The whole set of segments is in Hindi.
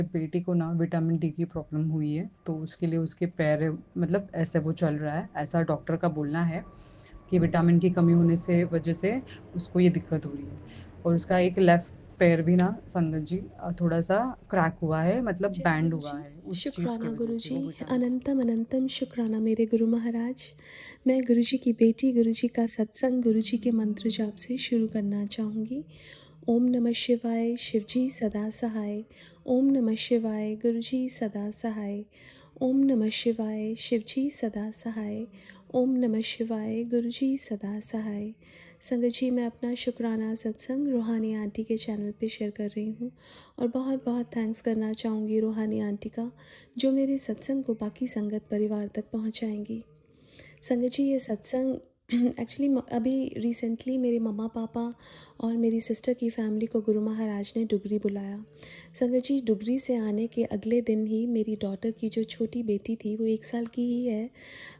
बेटी को ना विटामिन डी की प्रॉब्लम हुई है, तो उसके लिए उसके पैर मतलब ऐसे वो चल रहा है, ऐसा डॉक्टर का बोलना है कि विटामिन की कमी होने से वजह से उसको ये दिक्कत हो रही है। और उसका एक लेफ्ट पैर भी ना संगत जी थोड़ा सा क्रैक हुआ है, मतलब जय बैंड गुरु हुआ जी। है उस चीज़ की शुक्राना वजह गुरु से जी। वो विटामिन। अनंतम अनंतम शुक्राना मेरे गुरु महाराज। मैं गुरु जी की बेटी, गुरु जी का सत्संग, गुरु जी के मंत्र जाप से शुरू करना चाहूँगी। ओम नमः शिवाय, शिव जी सदा सहाय। ओम नमः शिवाय, गुरु जी सदा सहाय। ओम नमः शिवाय, शिव जी सदा सहाय। ओम नमः शिवाय, गुरु जी सदा सहाय। संगत जी, मैं अपना शुक्राना सत्संग रूहानी आंटी के चैनल पे शेयर कर रही हूँ और बहुत बहुत थैंक्स करना चाहूँगी रूहानी आंटी का, जो मेरे सत्संग को बाकी संगत परिवार तक पहुँचाएंगी। संगत जी, ये सत्संग एक्चुअली अभी रिसेंटली मेरे मम्मा पापा और मेरी सिस्टर की फैमिली को गुरु महाराज ने डुगरी बुलाया। संगत जी, डुगरी से आने के अगले दिन ही मेरी डॉटर की जो छोटी बेटी थी, वो 1 साल की ही है,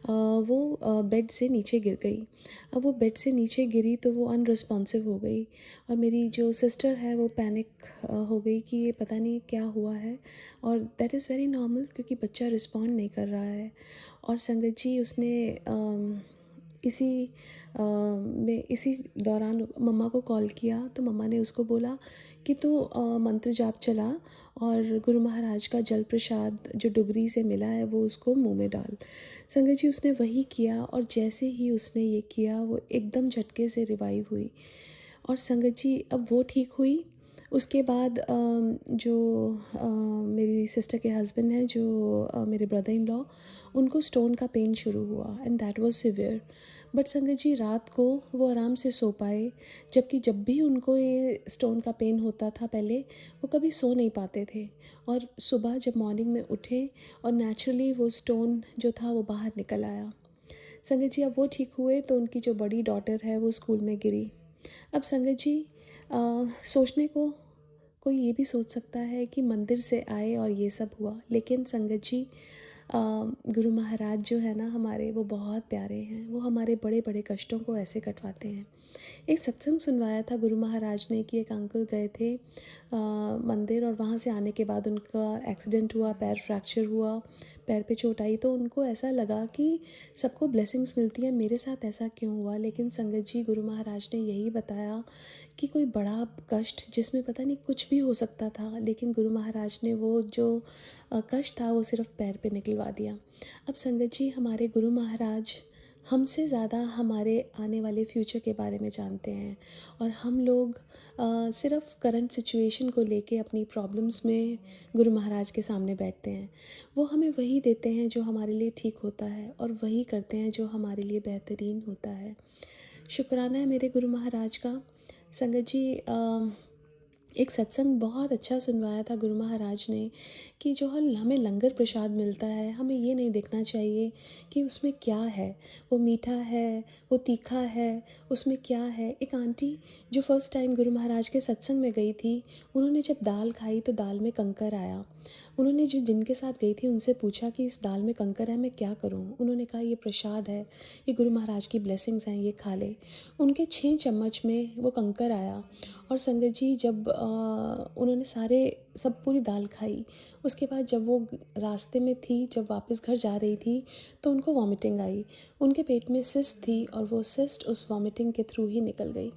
वो बेड से नीचे गिर गई। अब वो बेड से नीचे गिरी तो वो अनरिस्पॉन्सिव हो गई और मेरी जो सिस्टर है वो पैनिक हो गई कि ये पता नहीं क्या हुआ है। और दैट इज़ वेरी नॉर्मल, क्योंकि बच्चा रिस्पॉन्ड नहीं कर रहा है। और संगत जी, उसने इसी दौरान मम्मा को कॉल किया तो मम्मा ने उसको बोला कि तू मंत्र जाप चला और गुरु महाराज का जल प्रसाद जो डुगरी से मिला है वो उसको मुंह में डाल। संगत जी, उसने वही किया और जैसे ही उसने ये किया वो एकदम झटके से रिवाइव हुई। और संगत जी, अब वो ठीक हुई। उसके बाद मेरी सिस्टर के हस्बैंड हैं, जो मेरे ब्रदर इन लॉ, उनको स्टोन का पेन शुरू हुआ and that was severe. But संगत जी, रात को वो आराम से सो पाए, जबकि जब भी उनको ये स्टोन का पेन होता था पहले, वो कभी सो नहीं पाते थे। और सुबह जब मॉर्निंग में उठे और नेचुरली वो स्टोन जो था वो बाहर निकल आया। संगत जी, अब वो ठीक हुए तो उनकी जो बड़ी डॉटर है वो स्कूल में गिरी। अब संगत जी, सोचने को कोई ये भी सोच सकता है कि मंदिर से आए और ये सब हुआ, लेकिन संगत जी, गुरु महाराज जो है ना हमारे, वो बहुत प्यारे हैं। वो हमारे बड़े बड़े कष्टों को ऐसे कटवाते हैं। एक सत्संग सुनवाया था गुरु महाराज ने कि एक अंकल गए थे मंदिर, और वहाँ से आने के बाद उनका एक्सीडेंट हुआ, पैर फ्रैक्चर हुआ, पैर पे चोट आई, तो उनको ऐसा लगा कि सबको ब्लेसिंग्स मिलती हैं, मेरे साथ ऐसा क्यों हुआ। लेकिन संगत जी, गुरु महाराज ने यही बताया कि कोई बड़ा कष्ट जिसमें पता नहीं कुछ भी हो सकता था, लेकिन गुरु महाराज ने वो जो कष्ट था वो सिर्फ पैर पे निकलवा दिया। अब संगत जी, हमारे गुरु महाराज हमसे ज़्यादा हमारे आने वाले फ्यूचर के बारे में जानते हैं, और हम लोग सिर्फ करंट सिचुएशन को लेके अपनी प्रॉब्लम्स में गुरु महाराज के सामने बैठते हैं। वो हमें वही देते हैं जो हमारे लिए ठीक होता है, और वही करते हैं जो हमारे लिए बेहतरीन होता है। शुक्राना है मेरे गुरु महाराज का। संगत जी, एक सत्संग बहुत अच्छा सुनवाया था गुरु महाराज ने कि जो हमें लंगर प्रसाद मिलता है, हमें ये नहीं देखना चाहिए कि उसमें क्या है, वो मीठा है, वो तीखा है, उसमें क्या है। एक आंटी जो फर्स्ट टाइम गुरु महाराज के सत्संग में गई थी, उन्होंने जब दाल खाई तो दाल में कंकर आया। उन्होंने जो जिनके साथ गई थी उनसे पूछा कि इस दाल में कंकर है, मैं क्या करूं। उन्होंने कहा ये प्रसाद है, ये गुरु महाराज की ब्लेसिंग्स हैं, ये खा ले। उनके 6 चम्मच में वो कंकर आया। और संगत जी, जब उन्होंने सब पूरी दाल खाई, उसके बाद जब वो रास्ते में थी, जब वापस घर जा रही थी, तो उनको वॉमिटिंग आई। उनके पेट में सिस्ट थी और वो सिस्ट उस वॉमिटिंग के थ्रू ही निकल गई।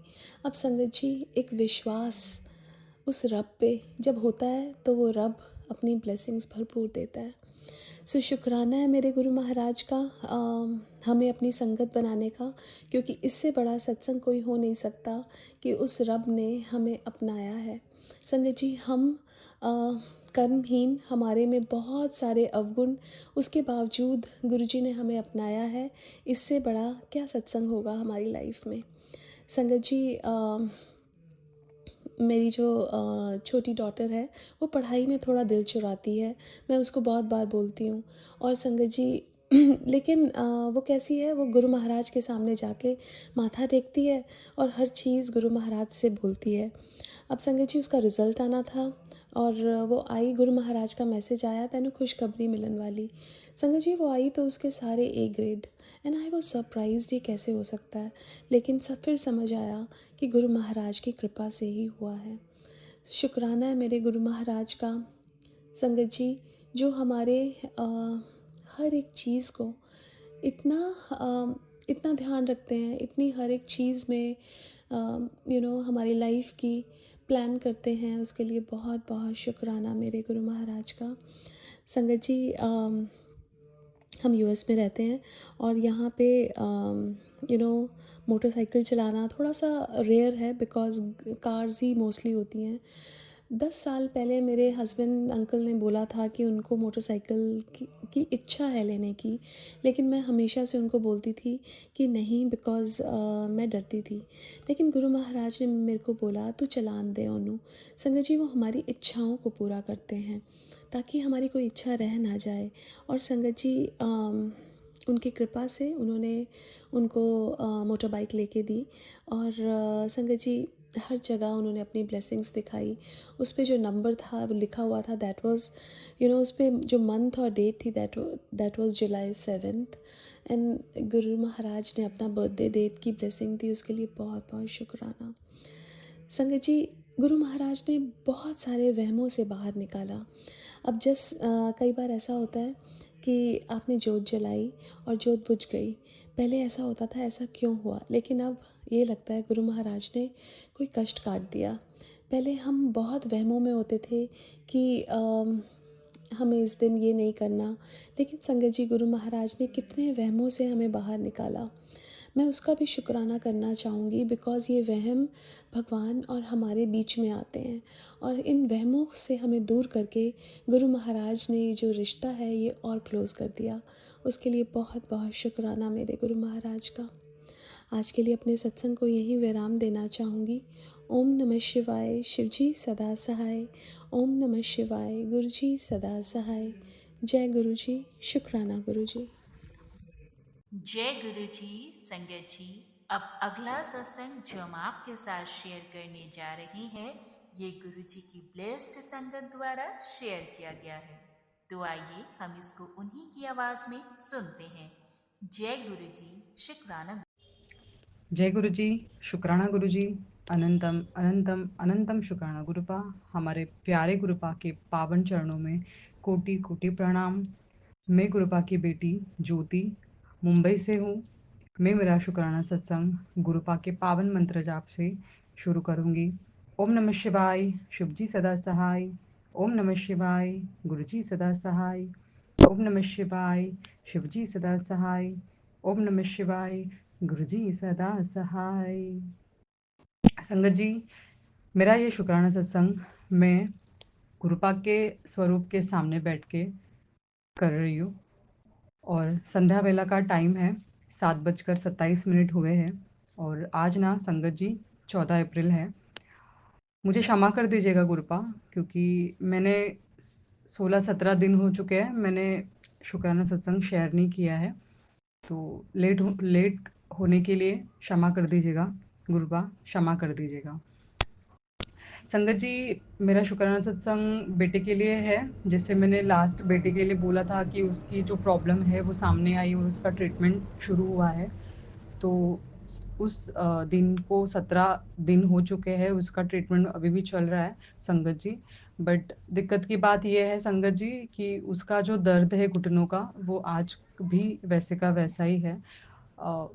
अब संगत जी, एक विश्वास उस रब पे जब होता है तो वो रब अपनी ब्लेसिंग्स भरपूर देता है। सो शुक्राना है मेरे गुरु महाराज का, हमें अपनी संगत बनाने का, क्योंकि इससे बड़ा सत्संग कोई हो नहीं सकता कि उस रब ने हमें अपनाया है। संगत जी, हम कर्महीन, हमारे में बहुत सारे अवगुण, उसके बावजूद गुरुजी ने हमें अपनाया है। इससे बड़ा क्या सत्संग होगा हमारी लाइफ में। संगत जी, मेरी जो छोटी डॉटर है वो पढ़ाई में थोड़ा दिल चुराती है, मैं उसको बहुत बार बोलती हूँ। और संगत जी, लेकिन वो कैसी है, वो गुरु महाराज के सामने जाके माथा टेकती है और हर चीज़ गुरु महाराज से बोलती है। अब संगत जी, उसका रिज़ल्ट आना था और वो आई, गुरु महाराज का मैसेज आया, तैनू खुशखबरी मिलन वाली। संगत जी, वो आई तो उसके सारे A grade, and I was surprised ये कैसे हो सकता है। लेकिन सब फिर समझ आया कि गुरु महाराज की कृपा से ही हुआ है। शुक्राना है मेरे गुरु महाराज का। संगत जी, जो हमारे हर एक चीज़ को इतना इतना ध्यान रखते हैं, इतनी हर एक चीज़ में हमारी लाइफ की प्लान करते हैं, उसके लिए बहुत बहुत शुक्राना मेरे गुरु महाराज का। संगत जी, हम यूएस में रहते हैं और यहाँ पे मोटरसाइकिल चलाना थोड़ा सा रेयर है, बिकॉज़ कार्स ही मोस्टली होती हैं। 10 साल पहले मेरे हस्बैंड अंकल ने बोला था कि उनको मोटरसाइकिल की इच्छा है लेने की, लेकिन मैं हमेशा से उनको बोलती थी कि नहीं, बिकॉज़ मैं डरती थी। लेकिन गुरु महाराज ने मेरे को बोला, तू चलान दे ओनू। संगत जी, वो हमारी इच्छाओं को पूरा करते हैं ताकि हमारी कोई इच्छा रह ना जाए। और संगत जी, उनकी कृपा से उन्होंने उनको मोटर बाइक लेके दी। और संगत जी, हर जगह उन्होंने अपनी ब्लेसिंग्स दिखाई। उस पे जो नंबर था वो लिखा हुआ था, दैट वाज उस पे जो मंथ और डेट थी, that was July 7th। And Guru Maharaj ने अपना बर्थडे डेट की ब्लेसिंग दी, उसके लिए बहुत बहुत शुक्राना। संगत जी, गुरु महाराज ने बहुत सारे वहमों से बाहर निकाला। अब कई बार ऐसा होता है कि आपने जोत जलाई और जोत बुझ गई। पहले ऐसा होता था, ऐसा क्यों हुआ? लेकिन अब ये लगता है गुरु महाराज ने कोई कष्ट काट दिया। पहले हम बहुत वहमों में होते थे कि हमें इस दिन ये नहीं करना, लेकिन संगत जी, गुरु महाराज ने कितने वहमों से हमें बाहर निकाला। मैं उसका भी शुक्राना करना चाहूँगी, बिकॉज़ ये वहम भगवान और हमारे बीच में आते हैं और इन वहमों से हमें दूर करके गुरु महाराज ने जो रिश्ता है ये और क्लोज़ कर दिया। उसके लिए बहुत बहुत शुक्राना मेरे गुरु महाराज का। आज के लिए अपने सत्संग को यहीं विराम देना चाहूँगी। ओम नमः शिवाय, शिवजी सदा सहाय। ओम नमः शिवाय, गुरुजी सदा सहाय। जय गुरुजी, शुक्राना गुरुजी। जय गुरु जी। संगत जी, अब अगला सत्संग जो हम आपके साथ शेयर करने जा रहे हैं, ये गुरु जी की ब्लेस्ड संगत द्वारा शेयर किया गया है। तो आइए हम इसको उन्हीं की आवाज में सुनते हैं। जय गुरु जी, शुक्राना। जय गुरु जी, शुक्राना गुरु जी। अनंतम अनंतम अनंतम शुक्राना गुरुपा। हमारे प्यारे गुरुपा के पावन चरणों में कोटि कोटि प्रणाम। मैं गुरुपा की बेटी ज्योति मुंबई से हूँ। मैं मेरा शुक्राना सत्संग गुरुपा के पावन मंत्र जाप से शुरू करूँगी। ओम नमः शिवाय, शिवजी सदा सहाय। ओम नमः शिवाय, गुरुजी सदा सहाय। ओम नमः शिवाय, शिवजी सदा सहाय। ओम नमः शिवाय, गुरुजी सदा सहाय। संगत जी, मेरा ये शुक्राना सत्संग मैं गुरुपा के स्वरूप के सामने बैठ के कर रही हूँ और संध्या वेला का टाइम है, 7:27 हुए हैं और आज ना संगत जी 14 अप्रैल है। मुझे क्षमा कर दीजिएगा गुरुपा, क्योंकि मैंने 16-17 दिन हो चुके हैं मैंने शुक्राना सत्संग शेयर नहीं किया है, तो लेट होने के लिए क्षमा कर दीजिएगा गुरुपा, क्षमा कर दीजिएगा। संगत जी, मेरा शुक्राना सत्संग बेटे के लिए है। जैसे मैंने लास्ट बेटे के लिए बोला था कि उसकी जो प्रॉब्लम है वो सामने आई और उसका ट्रीटमेंट शुरू हुआ है। तो उस दिन को 17 दिन हो चुके हैं, उसका ट्रीटमेंट अभी भी चल रहा है संगत जी। बट दिक्कत की बात ये है संगत जी कि उसका जो दर्द है घुटनों का, वो आज भी वैसे का वैसा ही है।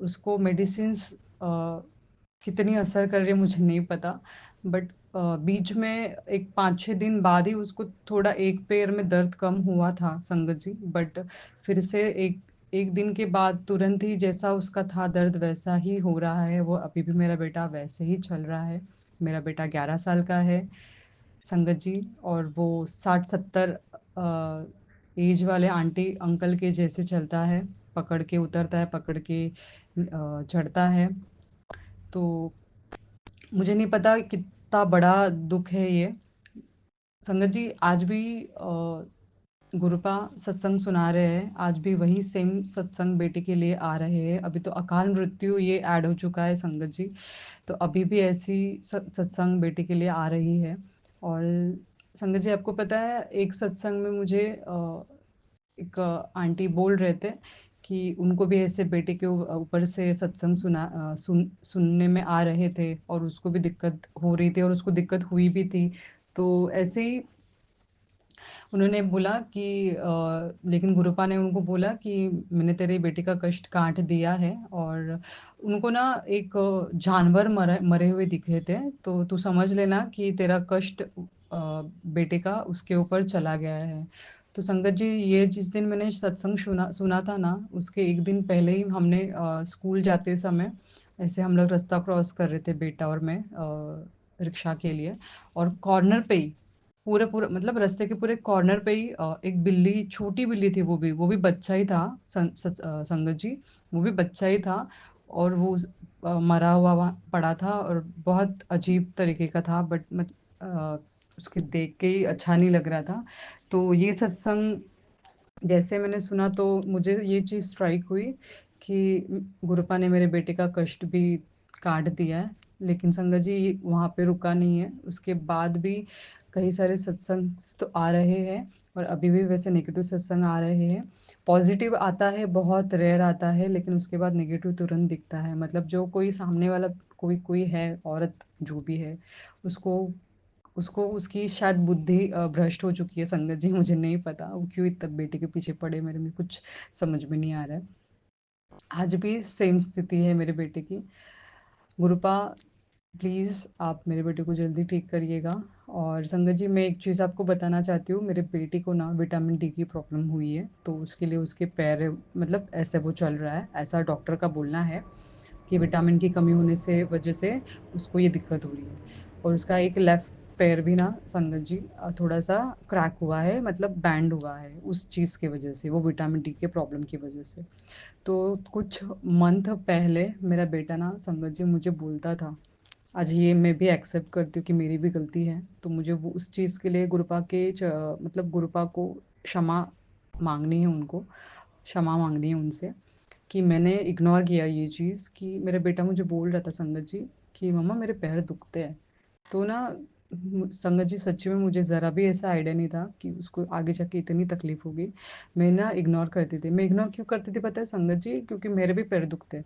उसको मेडिसिन्स कितनी असर कर रही है मुझे नहीं पता, बट बीच में एक 5-6 दिन बाद ही उसको थोड़ा एक पैर में दर्द कम हुआ था संगत जी, बट फिर से एक एक दिन के बाद तुरंत ही जैसा उसका था दर्द वैसा ही हो रहा है। वो अभी भी मेरा बेटा वैसे ही चल रहा है। मेरा बेटा 11 साल का है संगत जी, और वो 60-70 एज वाले आंटी अंकल के जैसे चलता है, पकड़ के उतरता है, पकड़ के चढ़ता है। तो मुझे नहीं पता कितना बड़ा दुख है ये संगत जी। आज भी गुरुपा सत्संग सुना रहे हैं, आज भी वही सेम सत्संग बेटे के लिए आ रहे हैं। अभी तो अकाल मृत्यु ये ऐड हो चुका है संगत जी, तो अभी भी ऐसी सत्संग बेटे के लिए आ रही है। और संगत जी, आपको पता है एक सत्संग में मुझे एक आंटी बोल रहे थे कि उनको भी ऐसे बेटे के ऊपर से सत्संग सुनने में आ रहे थे और उसको भी दिक्कत हो रही थी और उसको दिक्कत हुई भी थी। तो ऐसे ही उन्होंने बोला कि लेकिन गुरुपा ने उनको बोला कि मैंने तेरे बेटे का कष्ट काट दिया है, और उनको ना एक जानवर मरे मरे हुए दिखे थे, तो तू समझ लेना कि तेरा कष्ट बेटे का उसके ऊपर चला गया है। तो संगत जी, ये जिस दिन मैंने सत्संग सुना सुना था ना, उसके एक दिन पहले ही हमने स्कूल जाते समय ऐसे हम लोग रास्ता क्रॉस कर रहे थे, बेटा और मैं, रिक्शा के लिए। और कॉर्नर पे ही, पूरे पूरे मतलब रास्ते के पूरे कॉर्नर पे ही एक बिल्ली, छोटी बिल्ली थी, वो भी बच्चा ही था। संगत जी, वो भी बच्चा ही था। और वो मरा हुआ वहाँ पड़ा था, और बहुत अजीब तरीके का था, बट उसके देख के ही अच्छा नहीं लग रहा था। तो ये सत्संग जैसे मैंने सुना, तो मुझे ये चीज़ स्ट्राइक हुई कि गुरुपा ने मेरे बेटे का कष्ट भी काट दिया है। लेकिन संगत जी, वहाँ पे रुका नहीं है, उसके बाद भी कई सारे सत्संग तो आ रहे हैं, और अभी भी वैसे नेगेटिव सत्संग आ रहे हैं। पॉजिटिव आता है, बहुत रेयर आता है, लेकिन उसके बाद नेगेटिव तुरंत दिखता है। मतलब जो कोई सामने वाला, कोई कोई है, औरत जो भी है, उसको उसको उसकी शायद बुद्धि भ्रष्ट हो चुकी है संगत जी, मुझे नहीं पता वो क्यों इतना बेटे के पीछे पड़े, मेरे में कुछ समझ में नहीं आ रहा है। आज भी सेम स्थिति है मेरे बेटे की। गुरुपा, प्लीज़ आप मेरे बेटे को जल्दी ठीक करिएगा। और संगत जी, मैं एक चीज़ आपको बताना चाहती हूँ, मेरे बेटे को ना विटामिन डी की प्रॉब्लम हुई है, तो उसके लिए उसके पैर, मतलब ऐसे वो चल रहा है, ऐसा डॉक्टर का बोलना है कि विटामिन की कमी होने से वजह से उसको ये दिक्कत हो रही है। और उसका एक लेफ्ट पैर भी ना संगत जी थोड़ा सा क्रैक हुआ है, मतलब बैंड हुआ है उस चीज़ की वजह से, वो विटामिन डी के प्रॉब्लम की वजह से। तो कुछ मंथ पहले मेरा बेटा ना संगत जी मुझे बोलता था, आज ये मैं भी एक्सेप्ट करती हूँ कि मेरी भी गलती है, तो मुझे वो उस चीज़ के लिए मतलब गुरुपा को क्षमा मांगनी है, उनको क्षमा मांगनी है उनसे, कि मैंने इग्नोर किया ये चीज़, कि मेरा बेटा मुझे बोल रहा था संगत जी कि मम्मा मेरे पैर दुखते हैं। तो ना संगत जी, सच्ची में मुझे ज़रा भी ऐसा आइडिया नहीं था कि उसको आगे जाके इतनी तकलीफ होगी। मैं ना इग्नोर करती थी। मैं इग्नोर क्यों करती थी पता है संगत जी? क्योंकि मेरे भी पैर दुखते हैं।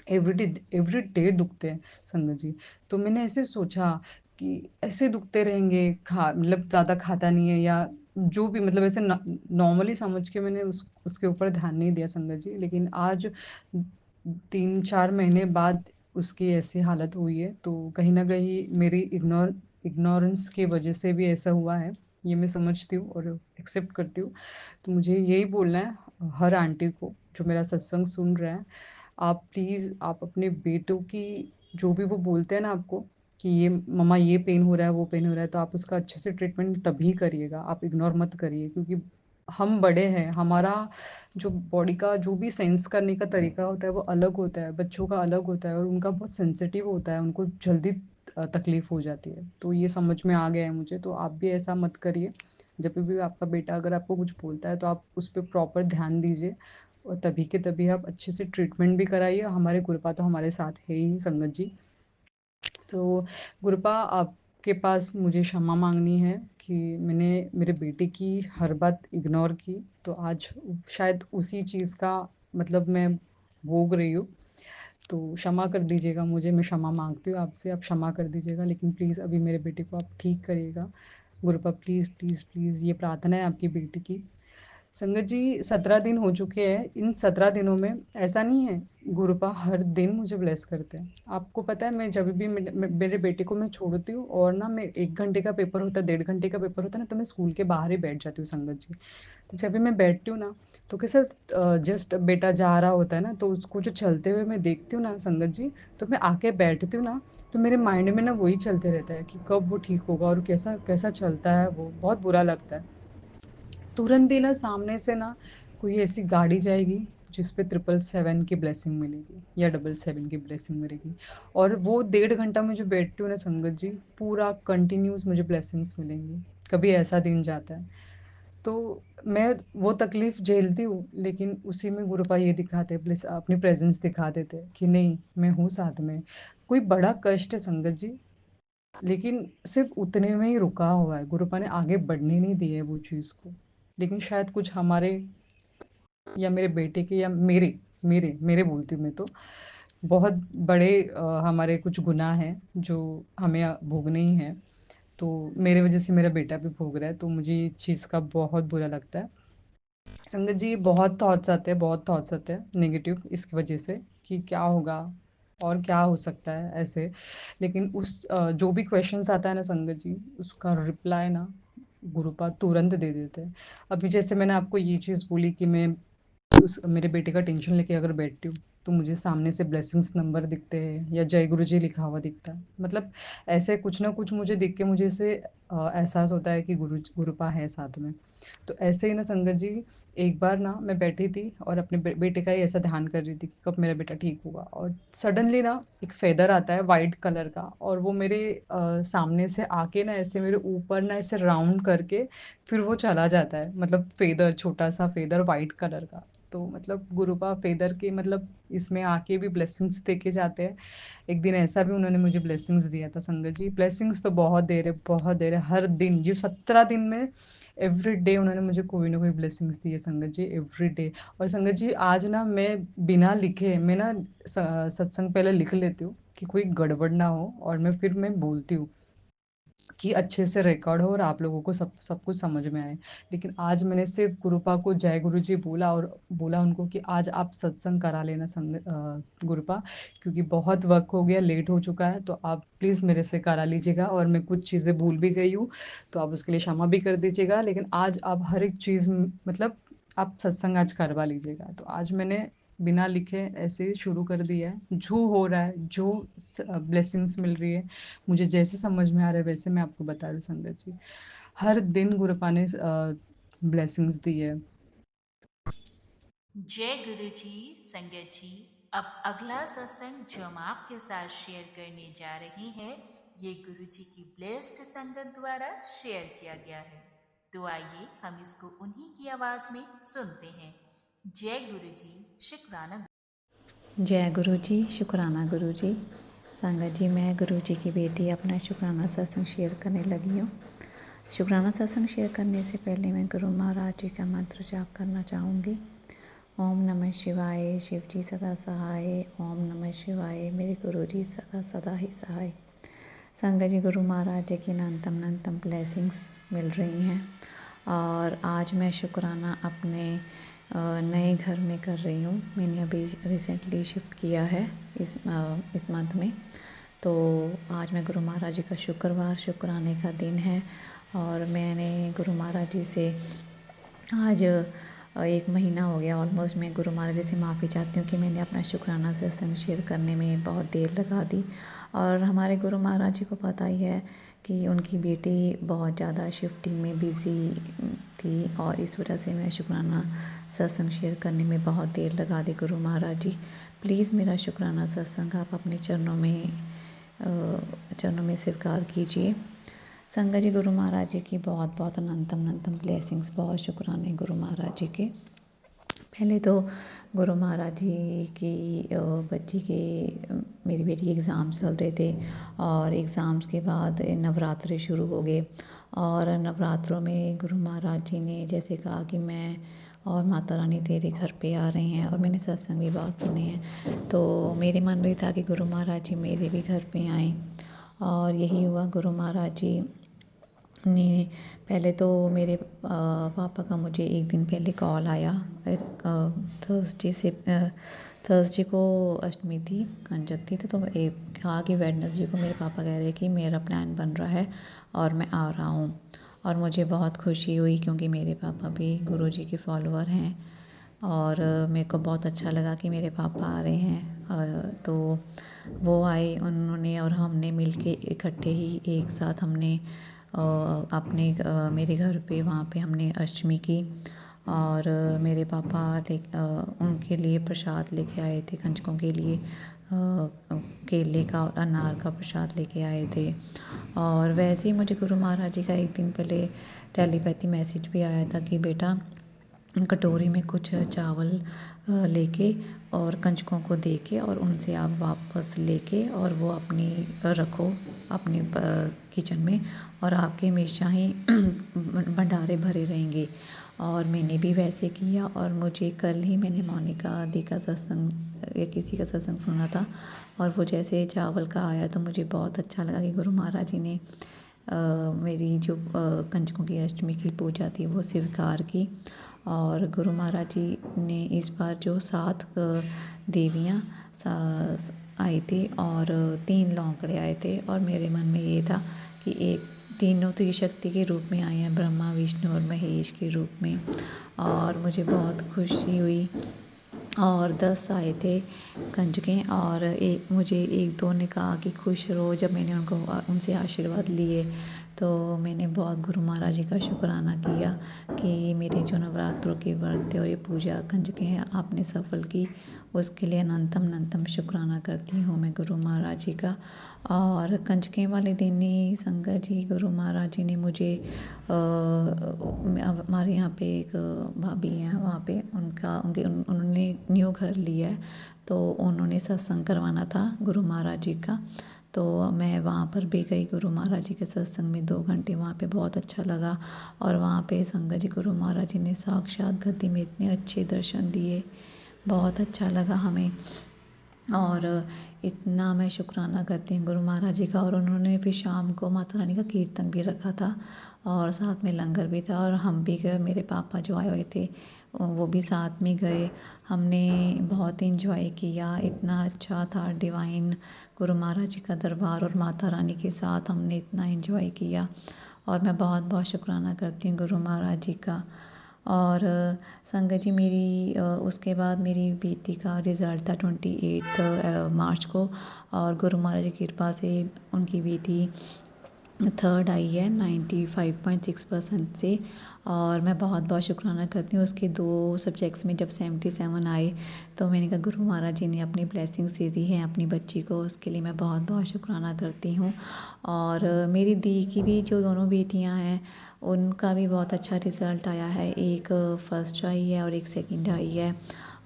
एवरी डे दुखते हैं संगत जी। तो मैंने ऐसे सोचा कि ऐसे दुखते रहेंगे, खा मतलब ज़्यादा खाता नहीं है, या जो भी, मतलब ऐसे नॉर्मली समझ के मैंने उसके ऊपर ध्यान नहीं दिया संगत जी। लेकिन आज 3-4 महीने बाद उसकी ऐसी हालत हुई है, तो कहीं ना कहीं मेरी इग्नोरेंस की वजह से भी ऐसा हुआ है, ये मैं समझती हूँ और एक्सेप्ट करती हूँ। तो मुझे यही बोलना है हर आंटी को जो मेरा सत्संग सुन रहा है, आप प्लीज़ आप अपने बेटों की, जो भी वो बोलते हैं ना आपको कि ये मम्मा ये पेन हो रहा है, वो पेन हो रहा है, तो आप उसका अच्छे से ट्रीटमेंट तभी करिएगा, आप इग्नोर मत करिए। क्योंकि हम बड़े हैं, हमारा जो बॉडी का जो भी सेंस करने का तरीका होता है वो अलग होता है, बच्चों का अलग होता है, और उनका बहुत सेंसिटिव होता है, उनको जल्दी तकलीफ हो जाती है। तो ये समझ में आ गया है मुझे, तो आप भी ऐसा मत करिए। जब भी आपका बेटा अगर आपको कुछ बोलता है, तो आप उस पर प्रॉपर ध्यान दीजिए, और तभी के तभी आप अच्छे से ट्रीटमेंट भी कराइए। हमारे गुरुपा तो हमारे साथ है ही संगत जी। तो गुरुपा, आपके पास मुझे क्षमा मांगनी है कि मैंने मेरे बेटे की हर बात इग्नोर की, तो आज शायद उसी चीज़ का मतलब मैं भोग रही हूँ। तो क्षमा कर दीजिएगा मुझे, मैं क्षमा मांगती हूँ आपसे, आप क्षमा कर दीजिएगा, लेकिन प्लीज़ अभी मेरे बेटे को आप ठीक करिएगा। गुरुपा, प्लीज़ प्लीज़ प्लीज़, ये प्रार्थना है आपकी बेटी की। संगत जी, 17 दिन हो चुके हैं, इन 17 दिनों में ऐसा नहीं है, गुरुपा हर दिन मुझे ब्लेस करते हैं। आपको पता है, मैं जब भी मेरे बेटे को मैं छोड़ती हूँ, और ना मैं 1 घंटे का पेपर होता है, 1.5 घंटे का पेपर होता है ना, तो मैं स्कूल के बाहर ही बैठ जाती हूँ संगत जी। तो जब भी मैं बैठती हूँ ना, तो कैसे जस्ट बेटा जा रहा होता है ना, तो उसको जो चलते हुए मैं देखती हूँ ना संगत जी, तो मैं आके बैठती हूँ ना, तो मेरे माइंड में ना वही चलते रहता है कि कब वो ठीक होगा, और कैसा कैसा चलता है, वो बहुत बुरा लगता है। तुरंत ही ना सामने से ना कोई ऐसी गाड़ी जाएगी जिस पे 777 की ब्लेसिंग मिलेगी, या 777 की ब्लेसिंग मिलेगी, और वो 1.5 घंटा में जो बैठती हूँ ना संगत जी, पूरा कंटिन्यूस मुझे ब्लेसिंग्स मिलेंगी। कभी ऐसा दिन जाता है, तो मैं वो तकलीफ झेलती हूँ, लेकिन उसी में गुरुपा ये दिखाते, प्लीज अपनी प्रेजेंस दिखा देते कि नहीं, मैं हूँ साथ में। कोई बड़ा कष्ट है संगत जी, लेकिन सिर्फ उतने में ही रुका हुआ है, गुरुपा ने आगे बढ़ने नहीं दिए वो चीज़ को। लेकिन शायद कुछ हमारे, या मेरे बेटे के, या मेरे मेरे मेरे बोलती हूँ मैं तो, बहुत बड़े हमारे कुछ गुनाह हैं जो हमें भोगने ही हैं। तो मेरे वजह से मेरा बेटा भी भोग रहा है, तो मुझे ये चीज़ का बहुत बुरा लगता है। संगत जी, बहुत थॉट्स आते हैं, बहुत थॉट्स आते हैं नेगेटिव इसकी वजह से, कि क्या होगा और क्या हो सकता है ऐसे। लेकिन उस जो भी क्वेश्चंस आता है ना संगत जी, उसका रिप्लाई ना गुरुपा तुरंत दे देते हैं। अभी जैसे मैंने आपको ये चीज़ बोली कि मैं उस मेरे बेटे का टेंशन लेके अगर बैठती हूँ, तो मुझे सामने से ब्लेसिंग्स नंबर दिखते हैं या जय गुरु जी लिखा हुआ दिखता है। मतलब ऐसे कुछ ना कुछ मुझे दिख के मुझे इसे एहसास होता है कि गुरुपा है साथ में। तो ऐसे ही ना संगत जी, एक बार ना मैं बैठी थी और अपने बेटे का ही ऐसा ध्यान कर रही थी कि कब मेरा बेटा ठीक होगा, और सडनली ना एक फेदर आता है वाइट कलर का, और वो मेरे सामने से आके ना ऐसे मेरे ऊपर ना ऐसे राउंड करके फिर वो चला जाता है। मतलब फेदर, छोटा सा फेदर वाइट कलर का। तो मतलब गुरुपा फेदर के मतलब इसमें आके भी ब्लेसिंग्स दे के जाते हैं। एक दिन ऐसा भी उन्होंने मुझे ब्लेसिंग्स दिया था संगत जी। ब्लेसिंग्स तो बहुत दे रहे, बहुत दे रहे, हर दिन ये 17 दिन में एवरी डे उन्होंने मुझे कोई ना कोई ब्लेसिंग्स दी है संगत जी, एवरी डे। और संगत जी आज ना मैं बिना लिखे, मैं ना सत्संग पहले लिख लेती हूँ कि कोई गड़बड़ ना हो, और मैं फिर मैं बोलती हूँ कि अच्छे से रिकॉर्ड हो और आप लोगों को सब सब कुछ समझ में आए। लेकिन आज मैंने सिर्फ गुरुपा को जय गुरु जी बोला, और बोला उनको कि आज आप सत्संग करा लेना गुरुपा, क्योंकि बहुत वक्त हो गया, लेट हो चुका है, तो आप प्लीज़ मेरे से करा लीजिएगा। और मैं कुछ चीज़ें भूल भी गई हूँ, तो आप उसके लिए क्षमा भी कर दीजिएगा। लेकिन आज आप हर एक चीज़ मतलब आप सत्संग आज करवा लीजिएगा। तो आज मैंने बिना लिखे ऐसे ही शुरू कर दिया है। जो हो रहा है, जो ब्लेसिंग्स मिल रही है, मुझे जैसे समझ में आ रहा है वैसे मैं आपको बता रही हूँ संगत जी। हर दिन गुरुपा ने ब्लेसिंग्स दी है। जय गुरु जी। संगत जी, अब अगला सत्संग जो हम आपके साथ शेयर करने जा रहे हैं, ये गुरु जी की ब्लेस्ड संगत द्वारा शेयर किया गया है। तो आइए हम इसको उन्हीं की आवाज में सुनते हैं। जय गुरु जी, शुक्राना। जय गुरु जी, शुक्राना गुरु जी। संगत जी, मैं गुरु जी की बेटी अपना शुक्राना सत्संग शेयर करने लगी हूँ। शुक्राना सत्संग शेयर करने से पहले मैं गुरु महाराज जी का मंत्र जाप करना चाहूँगी। ओम नमः शिवाय, शिव जी सदा सहाय। ओम नमः शिवाय, मेरे गुरु जी सदा सदा ही सहाय। संगत जी, गुरु महाराज जी की अनंतम ब्लेसिंग्स मिल रही हैं, और आज मैं शुक्राना अपने नए घर में कर रही हूँ। मैंने अभी रिसेंटली शिफ्ट किया है इस मंथ में। तो आज मैं गुरु महाराज जी का शुक्राने का दिन है, और मैंने गुरु महाराज जी से आज 1 महीना हो गया ऑलमोस्ट। मैं गुरु महाराज जी से माफ़ी चाहती हूँ कि मैंने अपना शुक्राना सत्संग शेयर करने में बहुत देर लगा दी। और हमारे गुरु महाराज जी को पता ही है कि उनकी बेटी बहुत ज़्यादा शिफ्टिंग में बिज़ी थी, और इस वजह से मैं शुक्राना सत्संग शेयर करने में बहुत देर लगा दी। गुरु महाराज जी, प्लीज़ मेरा शुक्राना सत्संग आप अपने चरणों में स्वीकार कीजिए। संगत जी, गुरु महाराज जी की बहुत बहुत अनंतम ब्लेसिंग्स, बहुत शुक्राने गुरु महाराज जी के। पहले तो गुरु महाराज जी की बच्ची के मेरी बेटी के एग्ज़ाम्स चल रहे थे, और एग्ज़ाम्स के बाद नवरात्रि शुरू हो गए। और नवरात्रों में गुरु महाराज जी ने जैसे कहा कि मैं और माता रानी तेरे घर पे आ रहे हैं, और मैंने सत्संग भी बहुत सुने हैं, तो मेरे मन में था कि गुरु महाराज जी मेरे भी घर पे आएँ। और यही हुआ। गुरु महाराज जी ने पहले तो मेरे पापा का मुझे 1 दिन पहले कॉल आया। थर्सडे को अष्टमी थी, कंजक थी, तो एक कहा कि वेडनेसडे को मेरे पापा कह रहे कि मेरा प्लान बन रहा है और मैं आ रहा हूँ। और मुझे बहुत खुशी हुई, क्योंकि मेरे पापा भी गुरु जी के फॉलोअर हैं, और मेरे को बहुत अच्छा लगा कि मेरे पापा आ रहे हैं। तो वो आए, उन्होंने और हमने मिलके इकट्ठे ही एक साथ हमने मेरे घर पे वहाँ पे हमने अष्टमी की। और मेरे पापा उनके लिए प्रसाद लेके आए थे, कंजकों के लिए केले का और अनार का प्रसाद लेके आए थे। और वैसे ही मुझे गुरु महाराज जी का 1 दिन पहले टेलीपैथी मैसेज भी आया था कि बेटा कटोरी में कुछ चावल लेके और कंजकों को दे के, और उनसे आप वापस लेके और वो अपनी रखो अपने किचन में, और आपके हमेशा ही भंडारे भरे रहेंगे। और मैंने भी वैसे किया, और मुझे कल ही मैंने मोनिका दी का सत्संग या किसी का सत्संग सुना था, और वो जैसे चावल का आया तो मुझे बहुत अच्छा लगा कि गुरु महाराज जी ने मेरी जो कंजकों की अष्टमी की पूजा थी वो स्वीकार की। और गुरु महाराज जी ने इस बार जो 7 देवियाँ आई थी और 3 लौंकड़े आए थे, और मेरे मन में ये था कि एक तीनों त्रिशक्ति के रूप में आए हैं, ब्रह्मा विष्णु और महेश के रूप में, और मुझे बहुत खुशी हुई। और 10 आए थे कंजकें, और मुझे एक दो ने कहा कि खुश रहो। जब मैंने उनसे आशीर्वाद लिए तो मैंने बहुत गुरु महाराज जी का शुक्राना किया कि मेरे जो नवरात्रों के व्रत थे और ये पूजा कंजकें आपने सफल की, उसके लिए अनंतम शुक्राना करती हूँ मैं गुरु महाराज जी का। और कंजकें वाले दिन ही संगत जी गुरु महाराज जी ने मुझे हमारे यहाँ पे एक भाभी हैं, वहाँ पे उन्होंने न्यू घर लिया है, तो उन्होंने सत्संग करवाना था गुरु महाराज जी का। तो मैं वहाँ पर भी गई गुरु महाराज जी के सत्संग में, 2 घंटे वहाँ पे बहुत अच्छा लगा। और वहाँ पे संगत जी गुरु महाराज जी ने साक्षात गद्दी में इतने अच्छे दर्शन दिए, बहुत अच्छा लगा हमें। और इतना मैं शुक्राना करती हूँ गुरु महाराज जी का। और उन्होंने फिर शाम को माता रानी का कीर्तन भी रखा था और साथ में लंगर भी था, और हम भी गए, मेरे पापा जो आए हुए थे वो भी साथ में गए। हमने बहुत इंजॉय किया, इतना अच्छा था डिवाइन गुरु महाराज जी का दरबार, और माता रानी के साथ हमने इतना इंजॉय किया। और मैं बहुत बहुत शुक्राना करती हूँ गुरु महाराज जी का। और संगत जी उसके बाद मेरी बेटी का रिज़ल्ट था 28 मार्च को, और गुरु महाराज की कृपा से उनकी बेटी 3rd आई है 95.6% से। और मैं बहुत बहुत शुक्राना करती हूँ। उसके 2 सब्जेक्ट्स में जब 77 आए तो मैंने कहा गुरु महाराज जी ने अपनी ब्लेसिंग्स दे दी हैं अपनी बच्ची को, उसके लिए मैं बहुत बहुत शुक्राना करती हूँ। और मेरी दी की भी जो दोनों बेटियाँ हैं उनका भी बहुत अच्छा रिज़ल्ट आया है, एक फर्स्ट आई है और एक सेकंड आई है,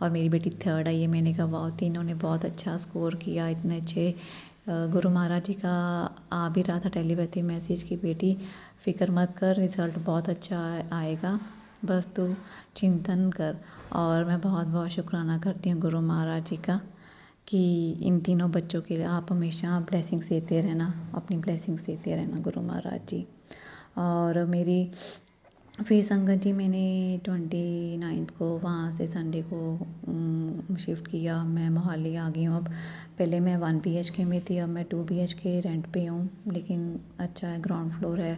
और मेरी बेटी 3rd आई है। मैंने कहा वाह, तीनों ने बहुत अच्छा स्कोर किया, इतने अच्छे। गुरु महाराज जी का आ भी रहा था टेलीपैथी मैसेज की, बेटी फ़िक्र मत कर, रिज़ल्ट बहुत अच्छा आएगा, बस तू चिंतन कर। और मैं बहुत बहुत शुक्राना करती हूँ गुरु महाराज जी का कि इन तीनों बच्चों के लिए आप हमेशा ब्लेसिंग्स देते रहना, अपनी ब्लेसिंग्स देते रहना गुरु महाराज जी। और मेरी फिर संगत जी मैंने 29 को वहाँ से संडे को शिफ्ट किया, मैं मोहाली आ गई हूँ अब। पहले मैं 1 BHK में थी, अब मैं 2 BHK रेंट पे हूँ, लेकिन अच्छा है, ग्राउंड फ्लोर है।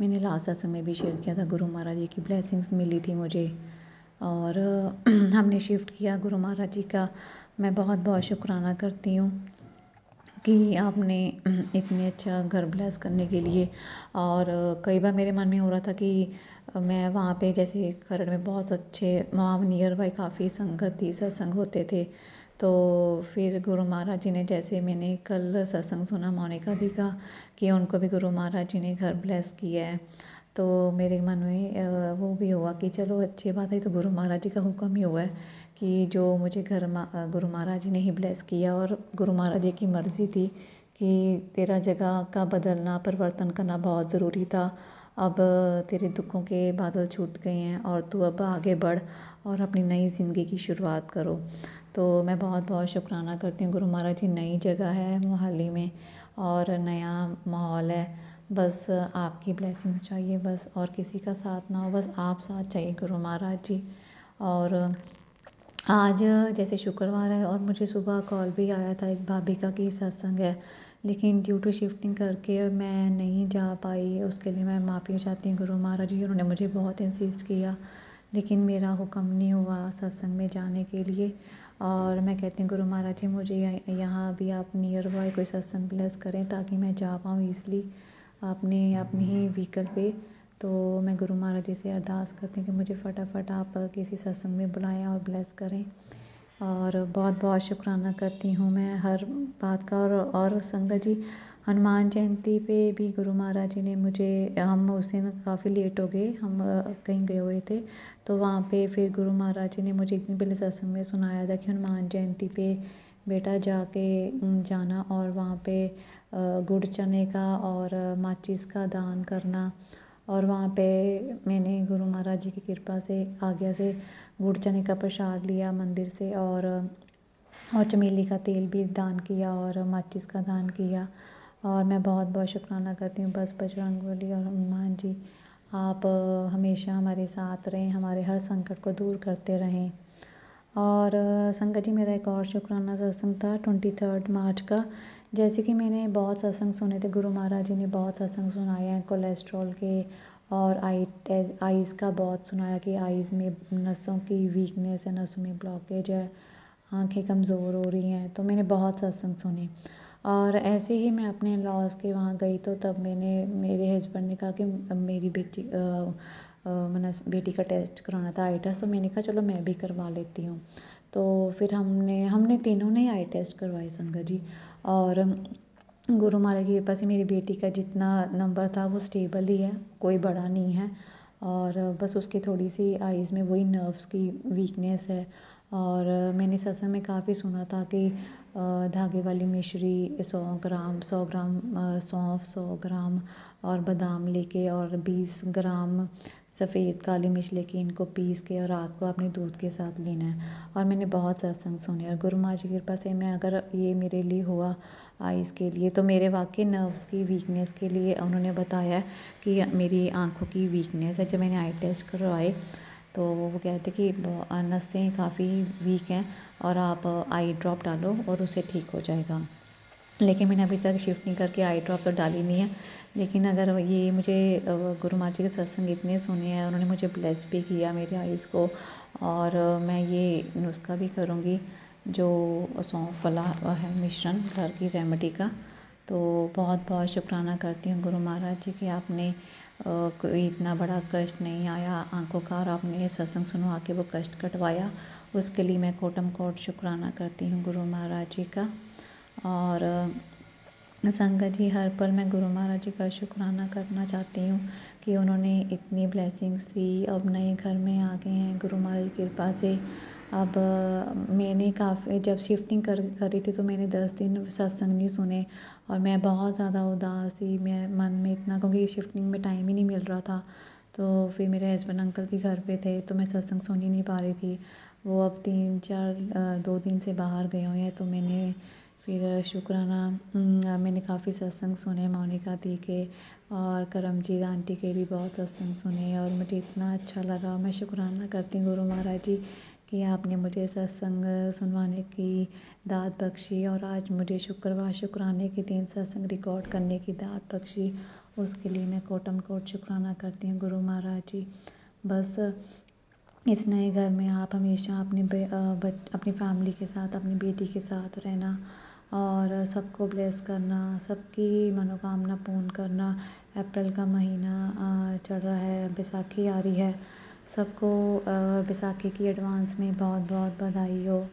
मैंने लास्ट सत्संग में भी शेयर किया था, गुरु महाराज जी की ब्लेसिंग्स मिली थी मुझे, और हमने शिफ्ट किया गुरु महाराज जी का मैं बहुत बहुत शुक्राना करती हूँ कि आपने इतने अच्छा घर ब्लेस करने के लिए। और कई बार मेरे मन में हो रहा था कि मैं वहाँ पे, जैसे खरड़ में बहुत अच्छे वहाँ नियर बाई काफ़ी संगत थी, सत्संग होते थे, तो फिर गुरु महाराज जी ने, जैसे मैंने कल सत्संग सुना मोनिका दी का कि उनको भी गुरु महाराज जी ने घर ब्लेस किया है, तो मेरे मन में वो भी हुआ कि चलो अच्छी बात है, तो गुरु महाराज जी का हुक्म ही हुआ है कि जो मुझे गुरु महाराज जी ने ही ब्लेस किया। और गुरु महाराज जी की मर्ज़ी थी कि तेरा जगह का बदलना, परिवर्तन करना बहुत ज़रूरी था। अब तेरे दुखों के बादल छूट गए हैं और तू अब आगे बढ़ और अपनी नई ज़िंदगी की शुरुआत करो। तो मैं बहुत बहुत शुक्राना करती हूँ गुरु महाराज जी। नई जगह है मोहाली में और नया माहौल है, बस आपकी ब्लेसिंग्स चाहिए बस, और किसी का साथ ना हो, बस आप साथ चाहिए गुरु महाराज जी। और आज जैसे शुक्रवार है और मुझे सुबह कॉल भी आया था एक भाभी का कि सत्संग है, लेकिन ड्यू टू शिफ्टिंग करके मैं नहीं जा पाई, उसके लिए मैं माफ़ी चाहती हूँ गुरु महाराज जी। उन्होंने मुझे बहुत इंसिस्ट किया, लेकिन मेरा हुक्म नहीं हुआ सत्संग में जाने के लिए। और मैं कहती हूँ गुरु महाराज जी मुझे यहाँ भी आप नियर बाय कोई सत्संग ब्लेस करें ताकि मैं जा पाऊँ ईज़िली अपने ही व्हीकल पे। तो मैं गुरु महाराज जी से अरदास करती हूँ कि मुझे फटाफट आप किसी सत्संग में बुलाएं और ब्लेस करें। और बहुत बहुत शुक्राना करती हूँ मैं हर बात का। और संगत जी, हनुमान जयंती पे भी गुरु महाराज जी ने मुझे, हम उस दिन काफ़ी लेट हो गए, हम कहीं गए हुए थे, तो वहाँ पे फिर गुरु महाराज जी ने मुझे एक दिन पहले सत्संग में सुनाया था कि हनुमान जयंती पे बेटा जाके जाना और वहाँ पे गुड़ चने का और माचिस का दान करना। और वहाँ पे मैंने गुरु महाराज जी की कृपा से, आज्ञा से गुड़ चने का प्रसाद लिया मंदिर से, और चमेली का तेल भी दान किया और माचिस का दान किया। और मैं बहुत बहुत शुक्राना करती हूँ बस बजरंगबली और हनुमान जी, आप हमेशा हमारे साथ रहें, हमारे हर संकट को दूर करते रहें। और संगत जी, मेरा एक और शुक्राना सत्संग था 23 मार्च का। जैसे कि मैंने बहुत सत्संग सुने थे, गुरु महाराज जी ने बहुत सत्संग सुनाए हैं कोलेस्ट्रॉल के, और आइज़ का बहुत सुनाया कि आइज़ में नसों की वीकनेस है, नसों में ब्लॉकेज है, आंखें कमज़ोर हो रही हैं। तो मैंने बहुत सत्संग सुने, और ऐसे ही मैं अपने लॉस के वहाँ गई तो तब मैंने, मेरे हस्बैंड ने कहा कि मेरी मैंने बेटी का टेस्ट कराना था, आई टेस्ट, तो मैंने कहा चलो मैं भी करवा लेती हूँ। तो फिर हमने हमने तीनों ने आई टेस्ट करवाए संगत जी, और गुरु महाराज की कृपा से मेरी बेटी का जितना नंबर था वो स्टेबल ही है, कोई बड़ा नहीं है। और बस उसकी थोड़ी सी आइज़ में वही नर्व्स की वीकनेस है। और मैंने सत्संग में काफ़ी सुना था कि धागे वाली मिश्री 100 ग्राम सौंफ 100 ग्राम और बादाम लेके, और 20 ग्राम सफ़ेद काली मिर्च लेके इनको पीस के और रात को अपने दूध के साथ लेना है। और मैंने बहुत सत्संग सुने, और गुरु महाराज की कृपा से मैं, अगर ये मेरे लिए हुआ आइज़ के लिए, तो मेरे वाकई नर्व्स की वीकनेस के लिए उन्होंने बताया कि मेरी आँखों की वीकनेस है। जब मैंने आई टेस्ट करवाए तो वो कहते कि नसें काफ़ी वीक हैं और आप आई ड्रॉप डालो और उससे ठीक हो जाएगा। लेकिन मैंने अभी तक शिफ्ट नहीं करके आई ड्रॉप तो डाली नहीं है। लेकिन अगर ये मुझे गुरु महाराज जी के सत्संग इतने सुने हैं, उन्होंने मुझे ब्लेस भी किया मेरे आइज़ को, और मैं ये नुस्खा भी करूँगी जो सौंफ वाला है मिश्रण घर की रेमेडी का। तो बहुत बहुत शुक्राना करती हूँ गुरु महाराज जी कि आपने कोई इतना बड़ा कष्ट नहीं आया आंखों का, और आपने सत्संग सुनवा के वो कष्ट कटवाया। उसके लिए मैं कोटम कोट शुक्राना करती हूँ गुरु महाराज जी का। और संगत जी, हर पल मैं गुरु महाराज जी का शुक्राना करना चाहती हूँ कि उन्होंने इतनी ब्लेसिंग्स दी। अब नए घर में आ गए हैं गुरु महाराज की कृपा से। अब मैंने काफ़ी, जब शिफ्टिंग करी थी तो मैंने 10 दिन सत्संग नहीं सुने, और मैं बहुत ज़्यादा उदास थी मेरे मन में इतना, क्योंकि शिफ्टिंग में टाइम ही नहीं मिल रहा था। तो फिर मेरे हस्बैंड अंकल भी घर पे थे तो मैं सत्संग सुन ही नहीं पा रही थी। वो अब 2 दिन से बाहर गए हुए हैं, तो मैंने फिर शुक्राना, मैंने काफ़ी सत्संग सुने मोनिका दी के और करमजीत आंटी के भी बहुत सत्संग सुने, और मुझे इतना अच्छा लगा। मैं शुक्राना करती हूँ गुरु महाराज जी कि आपने मुझे सत्संग सुनवाने की दात बख्शी, और आज मुझे शुक्रवार शुक्राने के दिन सत्संग रिकॉर्ड करने की दात बख्शी। उसके लिए मैं कोटम कोट शुक्राना करती हूँ गुरु महाराज जी। बस इस नए घर में आप हमेशा अपनी फैमिली के साथ, अपनी बेटी के साथ रहना, और सबको ब्लेस करना, सबकी मनोकामना पूर्ण करना। अप्रैल का महीना चल रहा है, बैसाखी आ रही है, सबको बैसाखी की एडवांस में बहुत बहुत बधाई हो।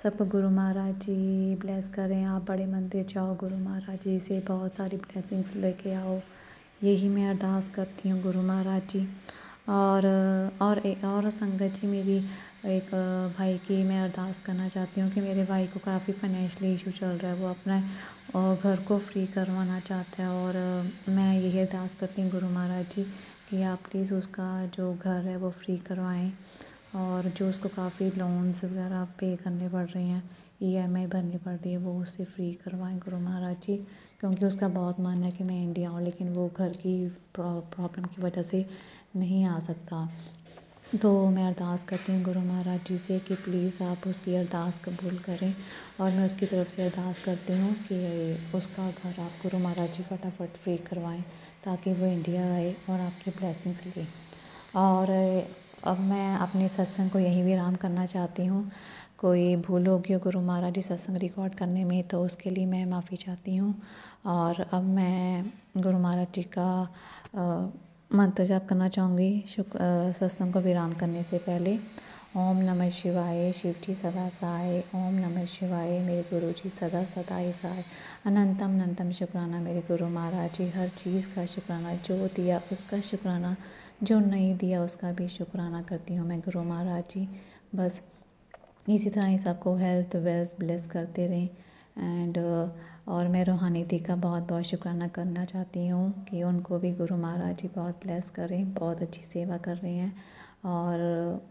सबको गुरु महाराज जी ब्लेस करें। आप बड़े मंदिर जाओ, गुरु महाराज जी से बहुत सारी ब्लेसिंग्स लेके आओ, यही मैं अरदास करती हूँ गुरु महाराज जी। और संगत जी, मेरी एक भाई की मैं अरदास करना चाहती हूँ कि मेरे भाई को काफ़ी फाइनेंशियली इशू चल रहा है, वो अपना घर को फ्री करवाना चाहता है, और मैं यही अरदास करती हूँ गुरु महाराज जी कि आप प्लीज़ उसका जो घर है वो फ्री करवाएं, और जो उसको काफ़ी लोन्स वगैरह पे करने पड़ रहे हैं, ईएमआई भरनी पड़ रही है, वो उससे फ्री करवाएं गुरु महाराज जी। क्योंकि उसका बहुत मन है कि मैं इंडिया आऊँ, लेकिन वो घर की प्रॉब्लम की वजह से नहीं आ सकता। तो मैं अरदास करती हूँ गुरु महाराज जी से कि प्लीज़ आप उसकी अरदास कबूल करें, और मैं उसकी तरफ से अरदास करती हूँ कि उसका घर आप गुरु महाराज जी फटाफट फ्री करवाएं, ताकि वो इंडिया आए और आपकी ब्लेसिंग्स ले। और अब मैं अपने सत्संग को यहीं विराम करना चाहती हूँ। कोई भूल होगी गुरु महाराज जी सत्संग रिकॉर्ड करने में तो उसके लिए मैं माफ़ी चाहती हूँ। और अब मैं गुरु महाराज जी का मंत्र जाप करना चाहूँगी सत्संग को विराम करने से पहले। ओम नमः शिवाय, शिव जी सदा सहाय। ओम नमः शिवाय, मेरे गुरु जी सदा सदाई सहाय। अनंतम अनंतम शुक्राना मेरे गुरु महाराज जी, हर चीज़ का शुक्राना, जो दिया उसका शुक्राना, जो नहीं दिया उसका भी शुक्राना करती हूँ मैं गुरु महाराज जी। बस इसी तरह ही सबको हेल्थ वेल्थ ब्लेस करते रहें। एंड और मैं रूहानी दी का बहुत बहुत शुक्राना करना चाहती हूँ कि उनको भी गुरु महाराज जी बहुत ब्लेस करें, बहुत अच्छी सेवा कर रहे हैं। और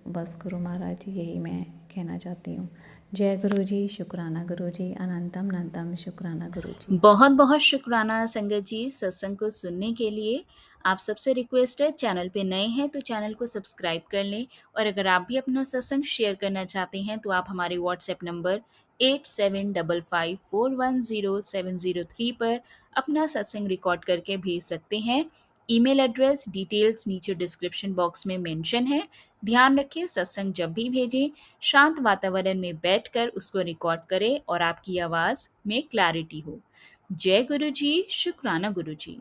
बस गुरु महाराज जी यही मैं कहना चाहती हूँ। जय गुरु जी, शुक्राना गुरु जी, अनंतम अनंतम शुक्राना गुरु जी। बहुत बहुत शुक्राना संगत जी सत्संग को सुनने के लिए। आप सबसे रिक्वेस्ट है, चैनल पे नए हैं तो चैनल को सब्सक्राइब कर लें, और अगर आप भी अपना सत्संग शेयर करना चाहते हैं तो आप हमारे व्हाट्सएप नंबर 8755410703 पर अपना सत्संग रिकॉर्ड करके भेज सकते हैं। ईमेल एड्रेस डिटेल्स नीचे डिस्क्रिप्शन बॉक्स में मेंशन है। ध्यान रखें, सत्संग जब भी भेजें शांत वातावरण में बैठकर उसको रिकॉर्ड करें और आपकी आवाज़ में क्लैरिटी हो। जय गुरु जी, शुक्राना गुरु जी।